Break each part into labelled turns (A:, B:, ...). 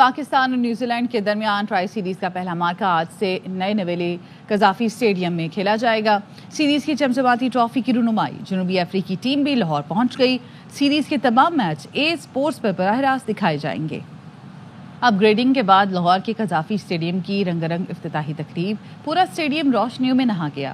A: پاکستان اور New Zealand کے درمیان ٹرائی سیریز کا پہلا مارکا آج سے نئے نویلی قذافی اسٹیڈیم میں کھیلا جائے گا۔ سیریز کی چمچماتی ٹرافی کی رونمائی جنوبی افریقی ٹیم بھی لاہور پہنچ گئی۔ سیریز کے تمام میچ اے اسپورٹس پر براہ راست دکھائے جائیں گے۔ اپ گریڈنگ کے بعد لاہور کے قذافی اسٹیڈیم کی رنگ افتتاحی تقریب، پورا اسٹیڈیم روشنیوں میں نہا گیا۔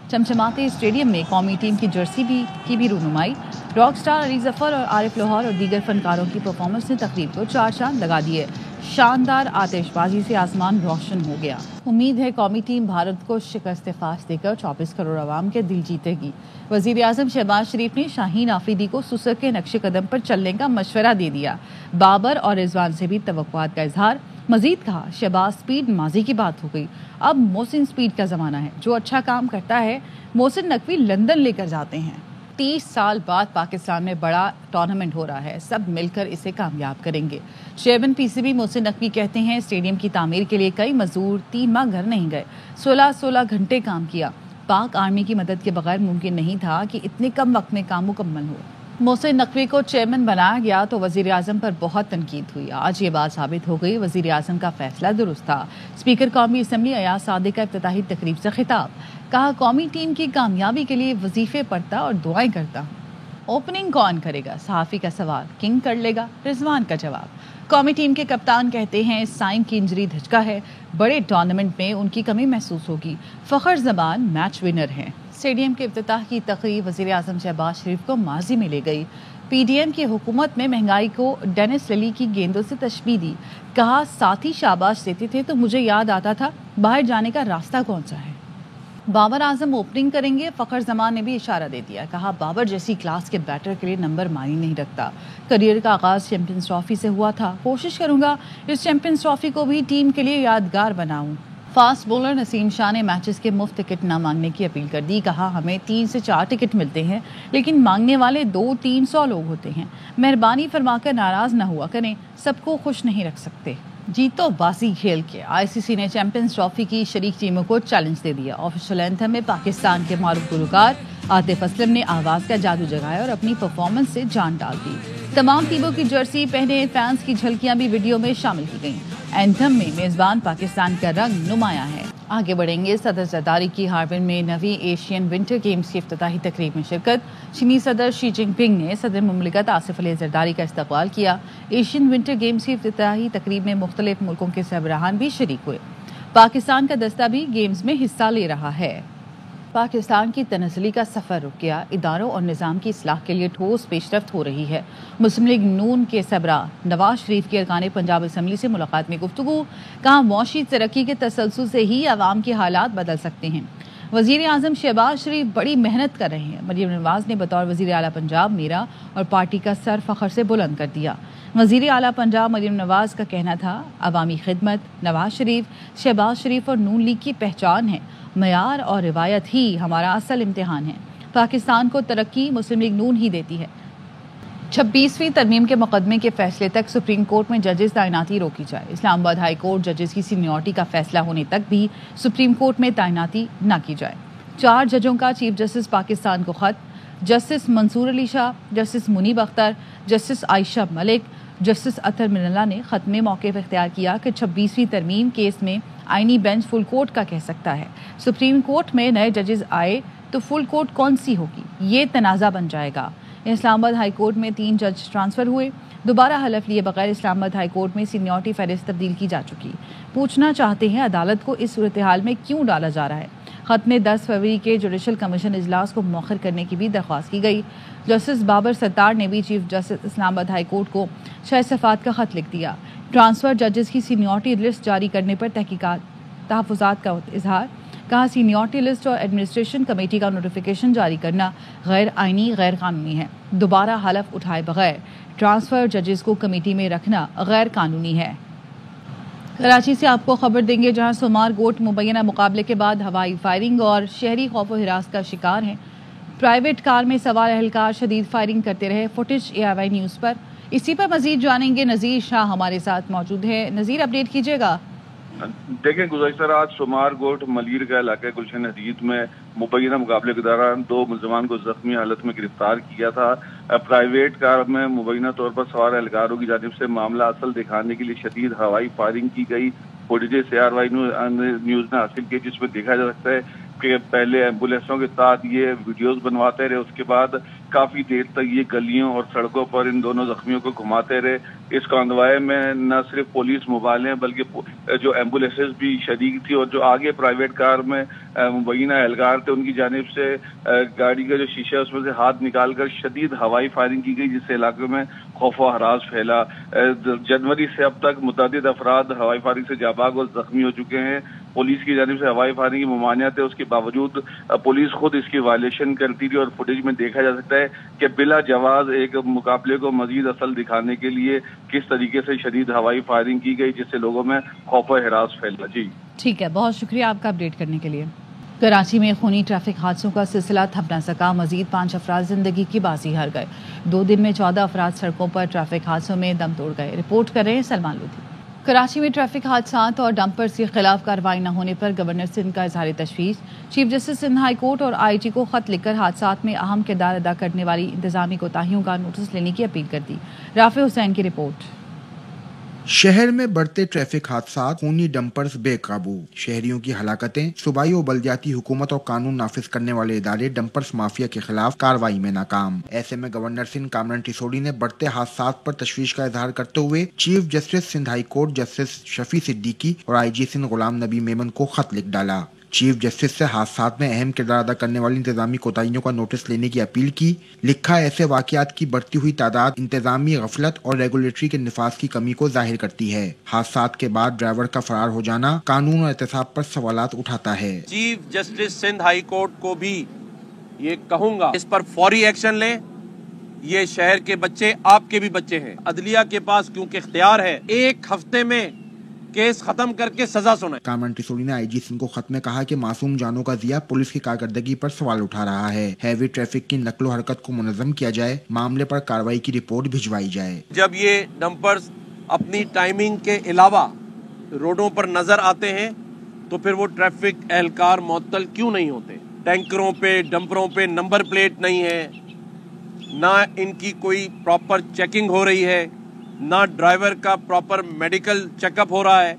A: چمچماتے اسٹیڈیم میں قومی ٹیم کی جرسی کی بھی رونمائی، راک سٹار علی ظفر اور عارف لاہور اور دیگر فنکاروں کی پرفارمنس نے تقریب کو چار چاند لگا دیے۔ شاندار آتش بازی سے آسمان روشن ہو گیا۔ امید ہے قومی ٹیم بھارت کو شکست فاش دے کر 24 کروڑ عوام کے دل جیتے گی۔ وزیر اعظم شہباز شریف نے شاہین آفریدی کو سسر کے نقش قدم پر چلنے کا مشورہ دے دیا۔ بابر اور رضوان سے بھی توقعات کا اظہار۔ مزید کہا، شہباز سپیڈ ماضی کی بات ہو گئی، اب محسن سپیڈ کا زمانہ ہے۔ جو اچھا کام کرتا ہے محسن نقوی لندن لے کر جاتے ہیں۔ 30 سال بعد پاکستان میں بڑا ٹورنامنٹ ہو رہا ہے، سب مل کر اسے کامیاب کریں گے۔ Chairman P C B Mohsin Naqvi کہتے ہیں، اسٹیڈیم کی تعمیر کے لیے کئی مزدور 3 ماہ گھر نہیں گئے، 16 گھنٹے کام کیا۔ پاک آرمی کی مدد کے بغیر ممکن نہیں تھا کہ اتنے کم وقت میں کام مکمل ہو۔ محسن نقوی کو چیئرمین بنایا گیا تو وزیر اعظم پر بہت تنقید ہوئی، آج یہ بات ثابت ہو گئی، وزیر اعظم کا فیصلہ درست تھا۔ اسپیکر قومی اسمبلی ایاز صادق کا افتتاحی تقریب سے خطاب، کہا قومی ٹیم کی کامیابی کے لیے وظیفے پڑھتا اور دعائیں کرتا ہوں۔ اوپننگ کون کرے گا؟ صحافی کا سوال، کنگ کر لے گا؟ رضوان کا جواب، قومی ٹیم کے کپتان کہتے ہیں سائم کی انجری دھچکا ہے، بڑے ٹورنامنٹ میں ان کی کمی محسوس ہوگی، فخر زمان میچ ونر ہیں۔ اسٹیڈیم کے افتتاح کی تقریب وزیر اعظم شہباز شریف کو ماضی میں لے گئی۔ پی ڈی ایم کی حکومت میں مہنگائی کو ڈینس للی کی گیندوں سے تشبیہ دی، کہا ساتھی شاباش دیتے تھے تو مجھے یاد آتا تھا باہر جانے کا راستہ کون سا ہے۔ بابر اعظم اوپننگ کریں گے، فخر زمان نے بھی اشارہ دے دیا، کہا بابر جیسی کلاس کے بیٹر کے لیے نمبر معنی نہیں رکھتا، کریئر کا آغاز چیمپئنز ٹرافی سے ہوا تھا، کوشش کروں گا اس چیمپئنز ٹرافی کو بھی ٹیم کے لیے یادگار بناؤں۔ فاسٹ بولر نسیم شاہ نے میچز کے مفت ٹکٹ نہ مانگنے کی اپیل کر دی، کہا ہمیں 3 سے 4 ٹکٹ ملتے ہیں لیکن مانگنے والے 200-300 لوگ ہوتے ہیں، مہربانی فرما کر ناراض نہ ہوا کریں، سب کو خوش نہیں رکھ سکتے۔ جیتو باسی کھیل کے آئی سی سی نے چیمپئنز ٹرافی کی شریک ٹیموں کو چیلنج دے دیا۔ آفیشیل اینتھم میں پاکستان کے معروف گلوکار عاطف اسلم نے آواز کا جادو جگایا اور اپنی پرفارمنس سے جان ڈال دی۔ تمام ٹیموں کی جرسی پہنے فینس کی جھلکیاں بھی ویڈیو میں شامل کی گئیں۔ اینتھم میں میزبان پاکستان کا رنگ نمایاں ہے۔ آگے بڑھیں گے، صدر زرداری کی ہاربن میں نویں ایشین ونٹر گیمز کی افتتاحی تقریب میں شرکت۔ چینی صدر شی جن پنگ نے صدر مملکت آصف علی زرداری کا استقبال کیا۔ ایشین ونٹر گیمز کی افتتاحی تقریب میں مختلف ملکوں کے سربراہان بھی شریک ہوئے۔ پاکستان کا دستہ بھی گیمز میں حصہ لے رہا ہے۔ پاکستان کی تنزلی کا سفر رک گیا، اداروں اور نظام کی اصلاح کے لیے ٹھوس پیش رفت ہو رہی ہے۔ مسلم لیگ نون کے سربراہ نواز شریف کی ارکان پنجاب اسمبلی سے ملاقات میں گفتگو، کہا معاشی ترقی کے تسلسل سے ہی عوام کے حالات بدل سکتے ہیں۔ وزیر اعظم شہباز شریف بڑی محنت کر رہے ہیں، مریم نواز نے بطور وزیر اعلیٰ پنجاب میرا اور پارٹی کا سر فخر سے بلند کر دیا۔ وزیر اعلیٰ پنجاب مریم نواز کا کہنا تھا، عوامی خدمت نواز شریف، شہباز شریف اور نون لیگ کی پہچان ہے، معیار اور روایت ہی ہمارا اصل امتحان ہے۔ پاکستان کو ترقی مسلم لیگ نون ہی دیتی ہے۔ 26ویں ترمیم کے مقدمے کے فیصلے تک سپریم کورٹ میں ججز تعیناتی روکی جائے۔ اسلام آباد ہائی کورٹ ججز کی سینیورٹی کا فیصلہ ہونے تک بھی سپریم کورٹ میں تعیناتی نہ کی جائے۔ 4 ججوں کا چیف جسٹس پاکستان کو خط، جسٹس منصور علی شاہ، جسٹس منیب اختر، جسٹس عائشہ ملک، جسٹس اطہر من اللہ نے خط میں موقف اختیار کیا کہ 26ویں ترمیم کیس میں آئینی بینچ فل کورٹ کا کہہ سکتا ہے۔ سپریم کورٹ میں نئے ججز آئے تو فل کورٹ کون سی ہوگی، یہ تنازع بن جائے گا۔ اسلام آباد ہائی کورٹ میں 3 جج ٹرانسفر ہوئے، دوبارہ حلف لیے بغیر اسلام آباد ہائی کورٹ میں سینیورٹی فہرست تبدیل کی جا چکی۔ پوچھنا چاہتے ہیں عدالت کو اس صورتحال میں کیوں ڈالا جا رہا ہے۔ خط میں 10 فروری کے جوڈیشل کمیشن اجلاس کو مؤخر کرنے کی بھی درخواست کی گئی۔ جسٹس بابر ستار نے بھی چیف جسٹس اسلام آباد ہائی کورٹ کو 6 صفحات کا خط لکھ دیا۔ ٹرانسفر ججز کی سینیورٹی لسٹ جاری کرنے پر تحفظات کا اظہار، کہا سینیورٹی لسٹ اور ایڈمنسٹریشن کمیٹی کا نوٹیفیکیشن جاری کرنا غیر آئینی غیر قانونی ہے۔ دوبارہ حلف اٹھائے بغیر ٹرانسفر ججز کو کمیٹی میں رکھنا غیر قانونی ہے۔ کراچی سے آپ کو خبر دیں گے، جہاں سمار گوٹ مبینہ مقابلے کے بعد ہوائی فائرنگ اور شہری خوف و ہراس کا شکار ہیں۔ پرائیویٹ کار میں سوار اہلکار شدید فائرنگ کرتے رہے، فوٹیج AIY نیوز پر۔ اسی پر مزید جانیں گے، نذیر شاہ ہمارے ساتھ موجود ہے۔ نذیر، اپڈیٹ کیجیے گا۔
B: دیکھیں گزشتہ رات شمار گوٹ ملیر کا علاقہ گلشن حدید میں مبینہ مقابلے کے دوران 2 ملزمان کو زخمی حالت میں گرفتار کیا تھا۔ پرائیویٹ کار میں مبینہ طور پر سوار اہلکاروں کی جانب سے معاملہ اصل دکھانے کے لیے شدید ہوائی فائرنگ کی گئی۔ فوٹیج CRY نیوز نے حاصل کی جس میں دیکھا جا سکتا ہے کہ پہلے ایمبولینسوں کے ساتھ یہ ویڈیوز بنواتے رہے، اس کے بعد کافی دیر تک یہ گلیوں اور سڑکوں پر ان دونوں زخمیوں کو گھماتے رہے۔ اس کانوائے میں نہ صرف پولیس موبائلیں بلکہ جو ایمبولینسز بھی شریک تھی، اور جو آگے پرائیویٹ کار میں مبینہ اہلکار تھے ان کی جانب سے گاڑی کا جو شیشہ اس میں سے ہاتھ نکال کر شدید ہوائی فائرنگ کی گئی، جس سے علاقے میں خوف و ہراس پھیلا۔ جنوری سے اب تک متعدد افراد ہوائی فائرنگ سے جاں بحق اور زخمی ہو چکے ہیں۔ پولیس کی جانب سے ہوائی فائرنگ کی ممانعت ہے، اس کے باوجود پولیس خود اس کی وائلیشن کرتی رہی، اور فوٹیج میں دیکھا جا سکتا ہے کہ بلا جواز ایک مقابلے کو مزید اصل دکھانے کے لیے کس طریقے سے شدید ہوائی فائرنگ کی گئی، جس سے لوگوں میں خوف و ہراس پھیلا۔ جی
A: ٹھیک ہے، بہت شکریہ آپ کا اپڈیٹ کرنے کے لیے۔ کراچی میں خونی ٹریفک حادثوں کا سلسلہ تھم نہ سکا، مزید 5 افراد زندگی کی بازی ہار گئے۔ 2 دن میں 14 افراد سڑکوں پر ٹریفک حادثوں میں دم توڑ گئے۔ رپورٹ کر رہے ہیں سلمان لودھی۔ کراچی میں ٹریفک حادثات اور ڈمپرز کے خلاف کارروائی نہ ہونے پر گورنر سندھ کا اظہار تشویش۔ Chief justice Sindh high court اور IG کو خط لکھ کر حادثات میں اہم کردار ادا کرنے والی انتظامی کوتاہیوں کا نوٹس لینے کی اپیل کر دی۔ رافع حسین کی رپورٹ۔
C: شہر میں بڑھتے ٹریفک حادثات، خونی ڈمپرز بے قابو، شہریوں کی ہلاکتیں، صوبائی و بلدیاتی حکومت اور قانون نافذ کرنے والے ادارے ڈمپرز مافیا کے خلاف کارروائی میں ناکام۔ ایسے میں گورنر سندھ کامران ٹیسوڑی نے بڑھتے حادثات پر تشویش کا اظہار کرتے ہوئے chief justice Sindh high court justice Shafi Siddiqui اور IG سندھ غلام نبی میمن کو خط لکھ ڈالا۔ چیف جسٹس سے حادثات میں اہم کردار ادا کرنے والی انتظامی کوتاہیوں کا نوٹس لینے کی اپیل کی۔ لکھا، ایسے واقعات کی بڑھتی ہوئی تعداد انتظامی غفلت اور ریگولیٹری کے نفاذ کی کمی کو ظاہر کرتی ہے۔ حادثات کے بعد ڈرائیور کا فرار ہو جانا قانون اور احتساب پر سوالات اٹھاتا ہے۔
D: Chief justice Sindh high court کو بھی یہ کہوں گا اس پر فوری ایکشن لیں۔ یہ شہر کے بچے آپ کے بھی بچے ہیں، عدلیہ کے پاس کیونکہ اختیار ہے 1 ہفتے میں کیس ختم کر کے سزا سنائے۔
C: کامران ٹیسوڑی نے IG سندھ کو خط میں کہا کہ معصوم جانوں کا ضیاع پولیس کی کارکردگی پر سوال اٹھا رہا ہے۔ ہیوی ٹریفک کی نقل و حرکت کو منظم کیا جائے، معاملے پر کارروائی کی رپورٹ بھجوائی جائے۔
D: جب یہ ڈمپرز اپنی ٹائمنگ کے علاوہ روڈوں پر نظر آتے ہیں تو پھر وہ ٹریفک اہلکار معطل کیوں نہیں ہوتے؟ ٹینکروں پہ، ڈمپروں پہ نمبر پلیٹ نہیں ہے، نہ ان کی کوئی پراپر چیکنگ ہو رہی ہے، نہ ڈرائیور کا پراپر میڈیکل چیک اپ ہو رہا ہے۔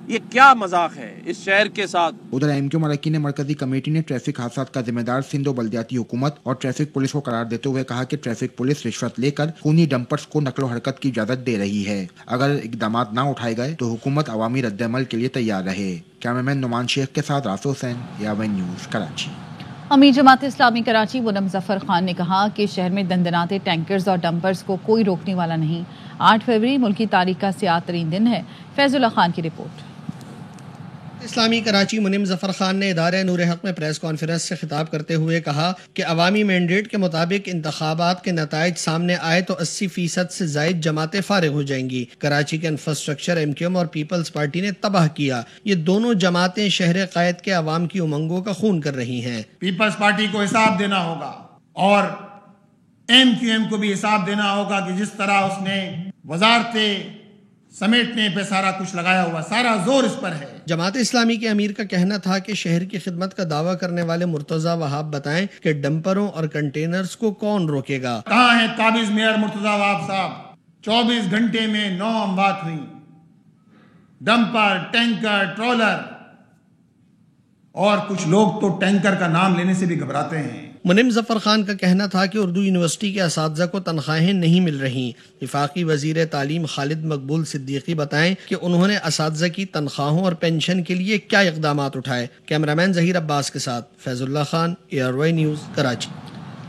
D: یہ کیا مذاق ہے اس شہر کے ساتھ؟
C: ادھر MQ مراکین مرکزی کمیٹی نے ٹریفک حادثات کا ذمہ دار سندھ و بلدیاتی حکومت اور ٹریفک پولیس کو قرار دیتے ہوئے کہا کہ ٹریفک پولیس رشوت لے کر خونی ڈمپرز کو نقل و حرکت کی اجازت دے رہی ہے۔ اگر اقدامات نہ اٹھائے گئے تو حکومت عوامی رد عمل کے لیے تیار رہے۔ کیمرامین نعمان شیخ کے ساتھ رافع حسین، AWN نیوز، کراچی۔
A: امیر جماعت اسلامی کراچی مونم ظفر خان نے کہا کہ شہر میں دندناتے ٹینکرز اور ڈمپرز کو کوئی روکنے والا نہیں۔ 8 فروری ملکی تاریخ کا سیاہ ترین دن ہے۔ فیض اللہ خان کی رپورٹ۔
E: اسلامی کراچی مونم ظفر خان نے ادارہ نور حق میں پریس کانفرنس سے خطاب کرتے ہوئے کہا کہ عوامی مینڈیٹ کے مطابق انتخابات کے نتائج سامنے آئے تو 80% سے زائد جماعتیں فارغ ہو جائیں گی۔ کراچی کے انفراسٹرکچر MQM اور پیپلز پارٹی نے تباہ کیا۔ یہ دونوں جماعتیں شہر قائد کے عوام کی امنگوں کا خون کر رہی ہیں۔
F: پیپلز پارٹی کو حساب دینا ہوگا اور MQM کو بھی حساب دینا ہوگا کہ جس طرح اس نے وزارتیں سمیٹنے پہ سارا کچھ لگایا ہوا، سارا زور اس پر ہے۔
E: جماعت اسلامی کے امیر کا کہنا تھا کہ شہر کی خدمت کا دعویٰ کرنے والے مرتضی وہاب بتائیں کہ ڈمپروں اور کنٹینرز کو کون روکے گا؟
F: کہاں ہیں قابض میئر مرتضی وہاب صاحب؟ 24 گھنٹے میں 9 اموات ہوئی، ڈمپر، ٹینکر، ٹرولر، اور کچھ لوگ تو ٹینکر کا نام لینے سے بھی گھبراتے ہیں۔
E: مونم ظفر خان کا کہنا تھا کہ اردو یونیورسٹی کے اساتذہ کو تنخواہیں نہیں مل رہی۔ وفاقی وزیر تعلیم خالد مقبول صدیقی بتائیں کہ انہوں نے اساتذہ کی تنخواہوں اور پینشن کے لیے کیا اقدامات اٹھائے۔ کیمرامین ظہیر عباس کے ساتھ فیض اللہ خان، ARY نیوز، کراچی۔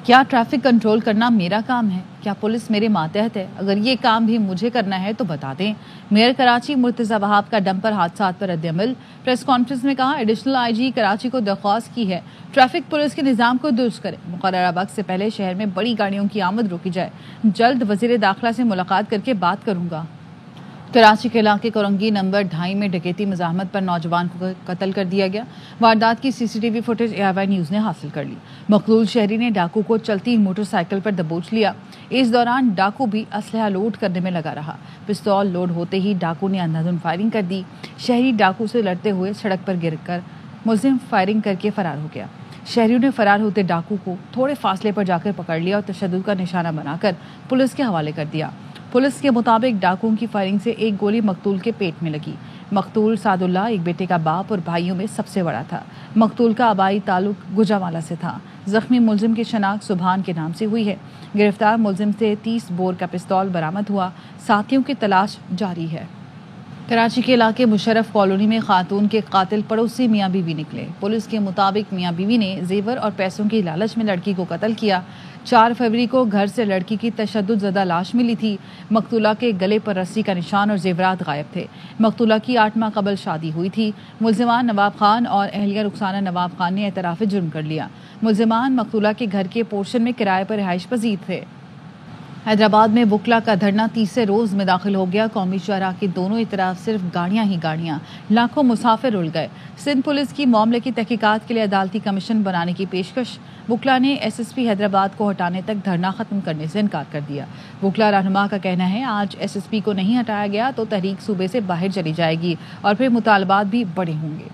A: کیا ٹریفک کنٹرول کرنا میرا کام ہے؟ کیا پولیس میرے ماتحت ہے؟ اگر یہ کام بھی مجھے کرنا ہے تو بتا دیں۔ میئر کراچی مرتضی وہاب کا ڈمپر حادثات پر رد عمل۔ پریس کانفرنس میں کہا ایڈیشنل IG کراچی کو درخواست کی ہے ٹریفک پولیس کے نظام کو درست کرے، مقررہ وقت سے پہلے شہر میں بڑی گاڑیوں کی آمد روکی جائے۔ جلد وزیر داخلہ سے ملاقات کر کے بات کروں گا۔ کراچی کے علاقے کورنگی نمبر 2.5 میں ڈکیتی مزاحمت پر نوجوان کو قتل کر دیا گیا۔ واردات کی CCTV فوٹیج ARY نیوز نے حاصل کر لی۔ مقتول شہری نے ڈاکو کو چلتی موٹر سائیکل پر دبوچ لیا۔ اس دوران ڈاکو بھی اسلحہ لوڈ کرنے میں لگا رہا۔ پستول لوڈ ہوتے ہی ڈاکو نے اندھادھند فائرنگ کر دی۔ شہری ڈاکو سے لڑتے ہوئے سڑک پر گر کر ملزم فائرنگ کر کے فرار ہو گیا۔ شہریوں نے فرار ہوتے ڈاکو کو تھوڑے فاصلے پر جا کر پکڑ لیا اور تشدد کا نشانہ بنا کر پولیس کے حوالے کر دیا۔ پولیس کے مطابق ڈاکوؤں کی فائرنگ سے ایک گولی مقتول کے پیٹ میں لگی۔ مقتول سعد اللہ ایک بیٹے کا باپ اور بھائیوں میں سب سے بڑا تھا۔ مقتول کا آبائی تعلق گوجرانوالہ سے تھا۔ زخمی ملزم کی شناخت سبحان کے نام سے ہوئی ہے۔ گرفتار ملزم سے 30 بور کا پستول برآمد ہوا۔ ساتھیوں کی تلاش جاری ہے۔ کراچی کے علاقے مشرف کالونی میں خاتون کے قاتل پڑوسی میاں بیوی نکلے۔ پولیس کے مطابق میاں بیوی نے زیور اور پیسوں کی لالچ میں لڑکی کو قتل کیا۔ 4 فروری کو گھر سے لڑکی کی تشدد زدہ لاش ملی تھی۔ مقتولہ کے گلے پر رسی کا نشان اور زیورات غائب تھے۔ مقتولہ کی 8 ماہ قبل شادی ہوئی تھی۔ ملزمان نواب خان اور اہلیہ رخسانہ نواب خان نے اعتراف جرم کر لیا۔ ملزمان مقتولہ کے گھر کے پورشن میں کرائے پر رہائش پذیر تھے۔ حیدرآباد میں وکلا کا دھرنا تیسرے روز میں داخل ہو گیا۔ قومی شاہراہ کی دونوں اطراف صرف گاڑیاں ہی گاڑیاں، لاکھوں مسافر رل گئے۔ سندھ پولیس کی معاملے کی تحقیقات کے لیے عدالتی کمیشن بنانے کی پیشکش۔ وکلا نے SSP حیدرآباد کو ہٹانے تک دھرنا ختم کرنے سے انکار کر دیا۔ وکلا رہنما کا کہنا ہے آج SSP کو نہیں ہٹایا گیا تو تحریک صوبے سے باہر چلی جائے گی اور پھر مطالبات بھی بڑے ہوں گے۔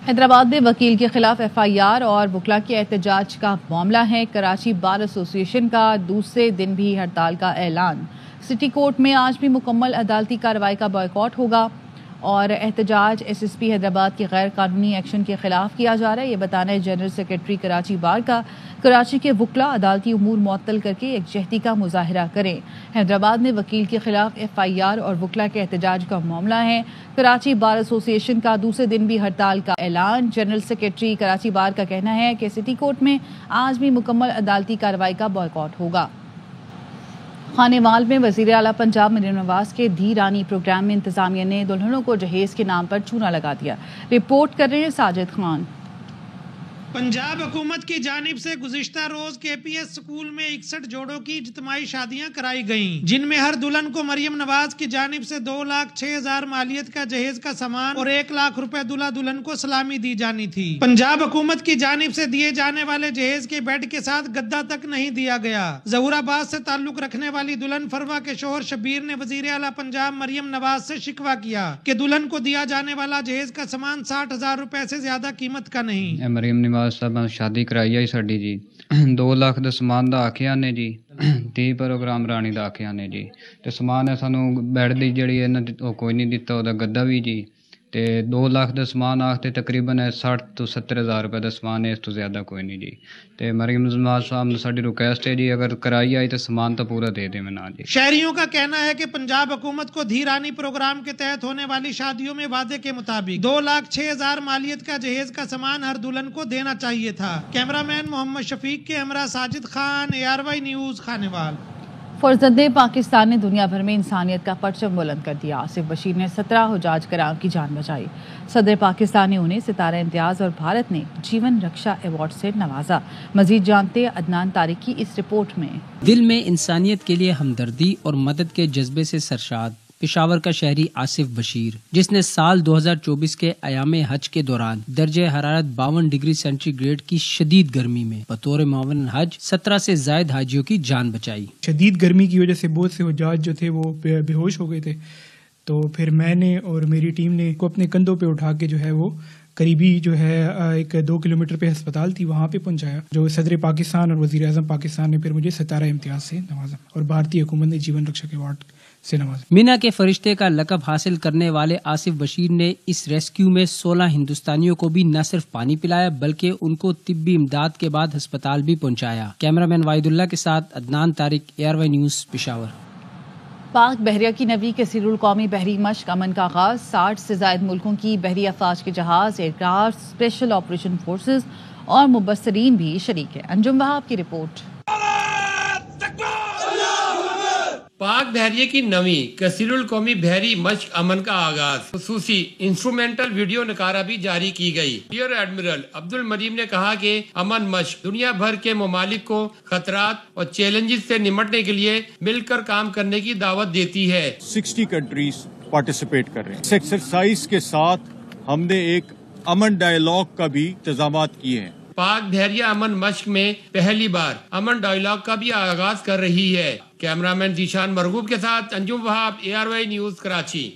A: حیدرآباد میں وکیل کے خلاف FIR اور وکلا کے احتجاج کا معاملہ ہے۔ کراچی بار ایسوسی ایشن کا دوسرے دن بھی ہڑتال کا اعلان۔ سٹی کورٹ میں آج بھی مکمل عدالتی کارروائی کا بائیکاٹ ہوگا اور احتجاج SSP حیدرآباد کے غیر قانونی ایکشن کے خلاف کیا جا رہا ہے۔ یہ بتانا ہے جنرل سیکرٹری کراچی بار کا۔ کراچی کے وکلا عدالتی امور معطل کر کے یکجہتی کا مظاہرہ کریں۔ حیدرآباد میں وکیل کے خلاف FIR اور وکلا کے احتجاج کا معاملہ ہے۔ کراچی بار ایسوسی ایشن کا دوسرے دن بھی ہڑتال کا اعلان۔ جنرل سیکرٹری کراچی بار کا کہنا ہے کہ سٹی کورٹ میں آج بھی مکمل عدالتی کارروائی کا بائیکاٹ ہوگا۔ خانیوال میں وزیر اعلیٰ پنجاب مریم نواز کے دھی رانی پروگرام میں انتظامیہ نے دلہنوں کو جہیز کے نام پر چونا لگا دیا۔ رپورٹ کر رہے ہیں ساجد خان۔
E: پنجاب حکومت کی جانب سے گزشتہ روز KPS سکول میں 61 جوڑوں کی اجتماعی شادیاں کرائی گئیں، جن میں ہر دلہن کو مریم نواز کی جانب سے 2,06,000 مالیت کا جہیز کا سامان اور 1 لاکھ روپے دلہا دلہن کو سلامی دی جانی تھی۔ پنجاب حکومت کی جانب سے دیے جانے والے جہیز کے بیڈ کے ساتھ گدا تک نہیں دیا گیا۔ ظہور آباد سے تعلق رکھنے والی دلہن فروا کے شوہر شبیر نے وزیر اعلیٰ پنجاب مریم نواز سے شکوہ کیا کہ دلہن کو دیا جانے والا جہیز کا سامان 60,000 روپے سے زیادہ قیمت کا نہیں۔
G: مریم نواز صاحب شادی کرائی ہے ساڈی جی 2 ਲੱਖ ਦਾ ਸਮਾਨ ਦਾ ਆਖਿਆ ਨੇ ਜੀ 30 ਪ੍ਰੋਗਰਾਮ ਰਾਣੀ ਦਾ ਆਖਿਆ ਨੇ ਜੀ ਤੇ ਸਮਾਨ ਹੈ ਸਾਨੂੰ ਬੈੱਡ ਦੀ ਜਿਹੜੀ ਇਹਨਾਂ ਉਹ ਕੋਈ ਨਹੀਂ ਦਿੱਤਾ ਉਹਦਾ ਗੱਦਾ ਵੀ ਜੀ ਤੇ 2 ਲੱਖ ਦਾ ਸਮਾਨ ਆਖਤੇ ਤਕਰੀਬਨ 60 ਤੋਂ 70,000 ਰੁਪਏ ਦਾ ਸਮਾਨ ਹੈ ਇਸ ਤੋਂ ਜ਼ਿਆਦਾ ਕੋਈ ਨਹੀਂ ਜੀ ਤੇ ਮਰੀਮ ਨਵਾਜ਼ ਸਾਹਿਬ ਨੂੰ ਸਾਡੀ ਰਿਕੁਐਸਟ ਹੈ ਜੀ ਅਗਰ ਕਰਾਈ ਆਈ ਤਾਂ ਸਮਾਨ ਤਾਂ پورا دے دیں منا جی۔
E: شہریوں کا کہنا ہے کہ پنجاب حکومت کو دھی رانی پروگرام کے تحت ہونے والی شادیوں میں وعدے کے مطابق 2,06,000 مالیت کا جہیز کا سامان ہر دلہن کو دینا چاہیے تھا۔ کیمرہ مین محمد شفیق کے ہمراہ ساجد خان، ARY نیوز، خانیوال۔
A: فرزند پاکستان نے دنیا بھر میں انسانیت کا پرچم بلند کر دیا۔ آصف بشیر نے 17 حجاج کرام کی جان بچائی۔ صدر پاکستان نے انہیں ستارہ امتیاز اور بھارت نے جیون رکشا ایوارڈ سے نوازا۔ مزید جانتے عدنان طارق کی اس رپورٹ میں۔
H: دل میں انسانیت کے لیے ہمدردی اور مدد کے جذبے سے سرشاد پشاور کا شہری آصف بشیر، جس نے سال 2024 کے ایام حج کے دوران درجہ حرارت 52 ڈگری سینٹی گریڈ کی شدید گرمی میں بطور معاون حج 17 سے زائد حاجیوں کی جان بچائی۔
I: شدید گرمی کی وجہ سے بہت سے حجاج جو تھے وہ بے ہوش ہو گئے تھے، تو پھر میں نے اور میری ٹیم نے کو اپنے کندھوں پہ اٹھا کے جو ہے وہ قریبی جو ہے ایک 2 کلومیٹر پہ ہسپتال تھی وہاں پہ پہنچایا۔ جو صدر پاکستان اور وزیر اعظم پاکستان نے پھر مجھے ستارہ امتیاز سے نوازا اور بھارتی حکومت نے جیون رکشا ایوارڈ سے نوازا۔
H: مینا کے فرشتے کا لقب حاصل کرنے والے آصف بشیر نے اس ریسکیو میں 16 ہندوستانیوں کو بھی نہ صرف پانی پلایا بلکہ ان کو طبی امداد کے بعد ہسپتال بھی پہنچایا۔ کیمرہ مین واحد اللہ کے ساتھ عدنان طارق، ARY نیوز، پشاور۔
A: پاک بحریہ کی 9ویں کثیر القومی بحری مشق امن کا آغاز۔ 60 سے زائد ملکوں کی بحری افواج کے جہاز، ایئرکرافٹ، اسپیشل آپریشن فورسز اور مبصرین بھی شریک ہیں۔ انجم وہاب کی رپورٹ۔
J: پاک بحریہ کی 9ویں کثیر القومی بحری مشق امن کا آغاز، خصوصی انسٹرومنٹل ویڈیو نکارہ بھی جاری کی گئی۔ ریئر ایڈمرل عبد المریم نے کہا کہ امن مشق دنیا بھر کے ممالک کو خطرات اور چیلنجز سے نمٹنے کے لیے مل کر کام کرنے کی دعوت دیتی ہے۔
K: 60 countries پارٹیسپیٹ کر رہے ہیں. اس ایکسرسائز کے ساتھ ہم نے ایک امن ڈائیلاگ کا بھی انتظامات کیے ہیں.
J: پاک بحریہ امن مشق میں پہلی بار امن ڈائیلاگ کا بھی آغاز کر رہی ہے. کیمرامین ذیشان مرغوب کے ساتھ انجم وہاب، ARY نیوز کراچی.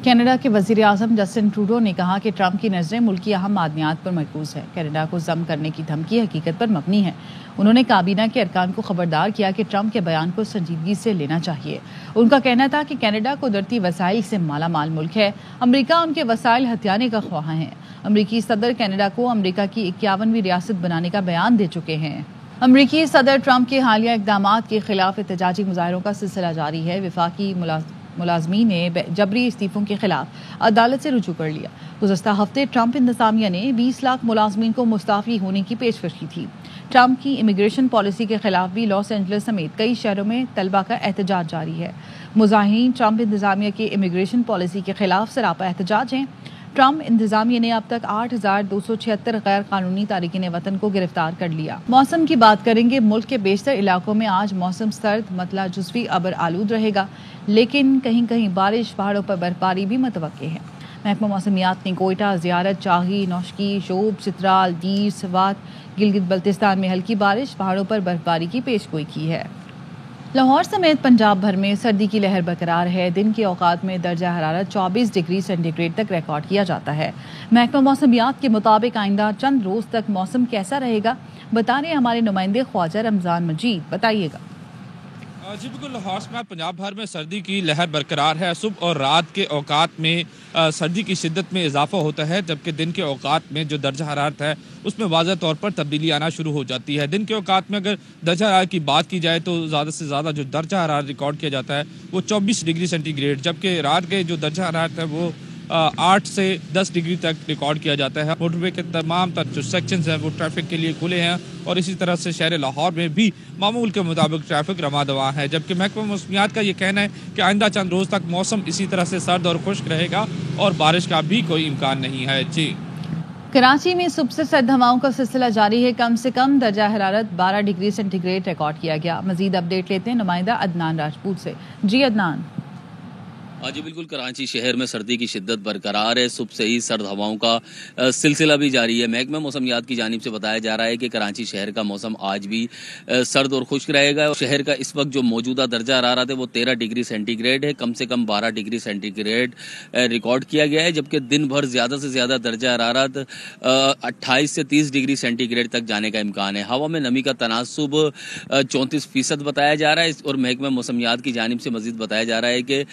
A: کینیڈا کے وزیر اعظم جسٹن ٹروڈو نے کہا کہ ٹرمپ کی نظریں ملک کی اہم معدنیات پر مرکوز ہے. کینیڈا کو ضم کرنے کی دھمکی حقیقت پر مبنی ہے. انہوں نے کابینہ کے ارکان کو خبردار کیا کہ ٹرمپ کے بیان کو سنجیدگی سے لینا چاہیے. ان کا کہنا تھا کہ کینیڈا قدرتی وسائل سے مالا مال ملک ہے. امریکہ ان کے وسائل ہتھیانے کا خواہاں ہے. امریکی صدر کینیڈا کو امریکہ کی 51ویں ریاست بنانے کا بیان دے چکے ہیں. امریکی صدر ٹرمپ کے حالیہ اقدامات کے خلاف احتجاجی مظاہروں کا سلسلہ جاری ہے. وفاقی ملازمین نے جبری استعفوں کے خلاف عدالت سے رجوع کر لیا. گزشتہ ہفتے ٹرمپ انتظامیہ نے 20 لاکھ ملازمین کو مستعفی ہونے کی پیشکش کی تھی. ٹرمپ کی امیگریشن پالیسی کے خلاف بھی لاس اینجلس سمیت کئی شہروں میں طلبہ کا احتجاج جاری ہے. مظاہرین ٹرمپ انتظامیہ کی امیگریشن پالیسی کے خلاف سراپا احتجاج ہیں. ٹرمپ انتظامیہ نے اب تک 8,276 غیر قانونی تارکین وطن کو گرفتار کر لیا. موسم کی بات کریں گے. ملک کے بیشتر علاقوں میں آج موسم سرد مطلع جزوی ابر آلود رہے گا، لیکن کہیں کہیں بارش، پہاڑوں پر برفباری بھی متوقع ہے. محکمہ موسمیات نے کوئٹہ، زیارت، چاغی، نوشکی، شوب، چترال، دیر، سوات، گلگت بلتستان میں ہلکی بارش، پہاڑوں پر برفباری کی پیشگوئی کی ہے. لاہور سمیت پنجاب بھر میں سردی کی لہر برقرار ہے. دن کے اوقات میں درجہ حرارت 24 ڈگری سینٹی گریڈ تک ریکارڈ کیا جاتا ہے. محکمہ موسمیات کے مطابق آئندہ چند روز تک موسم کیسا رہے گا، بتا رہے ہمارے نمائندے خواجہ رمضان مجید. بتائیے گا.
L: جی بالکل، لاہور سمیت پنجاب بھر میں سردی کی لہر برقرار ہے. صبح اور رات کے اوقات میں سردی کی شدت میں اضافہ ہوتا ہے، جبکہ دن کے اوقات میں جو درجہ حرارت ہے اس میں واضح طور پر تبدیلی آنا شروع ہو جاتی ہے. دن کے اوقات میں اگر درجہ حرارت کی بات کی جائے تو زیادہ سے زیادہ جو درجہ حرارت ریکارڈ کیا جاتا ہے وہ 24 ڈگری سینٹی گریڈ، جبکہ رات کے جو درجہ حرارت ہے وہ 8 سے 10 ڈگری تک ریکارڈ کیا جاتا ہے. موٹر وے کے تمام تر جو سیکشنز ہیں وہ ٹریفک کے لیے کھلے ہیں، اور اسی طرح سے شہر لاہور میں بھی معمول کے مطابق ٹریفک رواں دواں ہے. جبکہ محکمہ موسمیات کا یہ کہنا ہے کہ آئندہ چند روز تک موسم اسی طرح سے سرد اور خشک رہے گا اور بارش کا بھی کوئی امکان نہیں ہے. جی،
A: کراچی میں صبح سے سرد ہواؤں کا سلسلہ جاری ہے. کم سے کم درجہ حرارت 12 ڈگری سینٹی گریڈ ریکارڈ کیا گیا. مزید اپڈیٹ لیتے ہیں نمائندہ عدنان راجپوت سے. جی عدنان.
M: جی بالکل، کراچی شہر میں سردی کی شدت برقرار ہے. صبح سے ہی سرد ہواؤں کا سلسلہ بھی جاری ہے. محکمہ موسمیات کی جانب سے بتایا جا رہا ہے کہ کراچی شہر کا موسم آج بھی سرد اور خشک رہے گا. شہر کا اس وقت جو موجودہ درجہ حرارت ہے وہ 13 ڈگری سینٹی گریڈ ہے. کم سے کم 12 ڈگری سینٹی گریڈ ریکارڈ کیا گیا ہے، جبکہ دن بھر زیادہ سے زیادہ درجہ حرارت 28 سے 30 ڈگری سینٹی گریڈ تک جانے کا امکان ہے. ہوا میں نمی کا تناسب 34% بتایا جا رہا ہے. اور محکمہ موسمیات کی جانب سے مزید بتایا جا رہا ہے کہ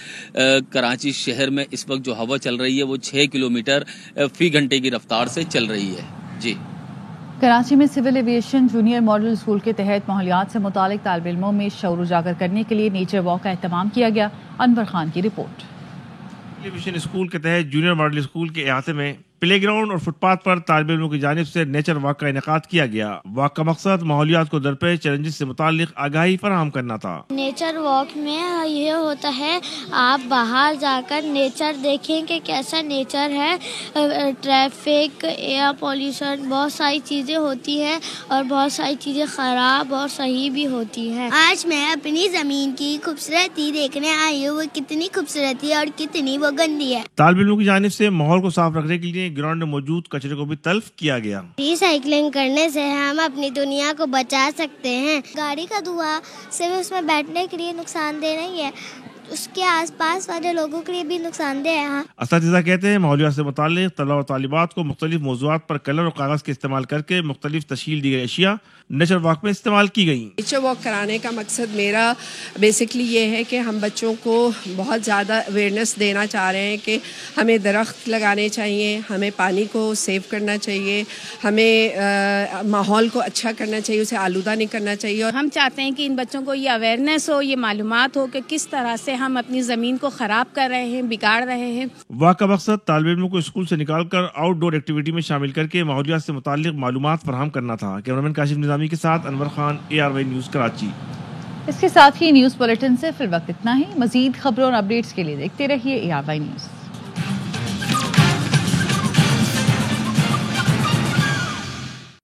M: کراچی شہر میں اس وقت جو ہوا چل رہی ہے وہ 6 کلومیٹر فی گھنٹے کی رفتار سے چل رہی ہے. جی،
A: کراچی میں civil aviation junior model school کے تحت ماحولیات سے متعلق طالب علموں میں شعور اجاگر کرنے کے لیے نیچر واک کا اہتمام کیا گیا. انور خان کی رپورٹ.
N: ایویشن اسکول کے تحت جونیئر ماڈل اسکول کے احاطے میں پلے گراؤنڈ اور فٹ پاتھ پر طالب علموں کی جانب سے نیچر واک کا انعقاد کیا گیا. واک کا مقصد ماحولیات کو درپیش چیلنجز سے متعلق آگاہی فراہم کرنا تھا.
O: نیچر واک میں یہ ہوتا ہے آپ باہر جا کر نیچر دیکھیں کہ کیسا نیچر ہے. ٹریفک، ایئر پولیوشن، بہت ساری چیزیں ہوتی ہیں اور بہت ساری چیزیں خراب اور صحیح بھی ہوتی ہیں.
P: آج میں اپنی زمین کی خوبصورتی دیکھنے آئی ہوں، وہ کتنی خوبصورتی ہے اور کتنی وہ گندی ہے.
N: طالب علموں کی جانب سے ماحول کو صاف رکھنے کے لیے گراؤنڈ میں موجود کچرے کو بھی تلف کیا گیا.
P: ری سائیکلنگ کرنے سے ہم اپنی دنیا کو بچا سکتے ہیں. گاڑی کا دھواں صرف اس میں بیٹھنے کے لیے نقصان دہ نہیں ہے، اس کے آس پاس والے لوگوں کے لیے بھی نقصان دہ ہے.
N: اساتذہ کہتے ہیں ماحولیات سے متعلق طلبہ و طالبات کو مختلف موضوعات پر کلر اور کاغذ کے استعمال کر کے مختلف تشکیل دی گئی اشیاء نیچر واک میں استعمال کی گئی.
Q: نیچر واک کرانے کا مقصد میرا بیسکلی یہ ہے کہ ہم بچوں کو بہت زیادہ اویئرنیس دینا چاہ رہے ہیں کہ ہمیں درخت لگانے چاہیے، ہمیں پانی کو سیو کرنا چاہیے، ہمیں ماحول کو اچھا کرنا چاہیے، اسے آلودہ نہیں کرنا چاہیے. اور
R: ہم چاہتے ہیں کہ ان بچوں کو یہ اویئرنیس ہو، یہ معلومات ہو کہ کس طرح سے ہم اپنی زمین کو خراب کر رہے ہیں، بگاڑ رہے ہیں.
N: واک کا مقصد طالب علموں کو اسکول سے نکال کر آؤٹ ڈور ایکٹیویٹی میں شامل کر کے ماحولیات سے متعلق معلومات فراہم کرنا تھا. کیمرامین کاشف نظامی کے ساتھ انور خان، ARY نیوز کراچی.
A: اس کے ساتھ ہی نیوز بلیٹن سے فی الوقت اتنا ہی. مزید خبروں اور اپڈیٹس کے لیے دیکھتے رہیے ARY نیوز.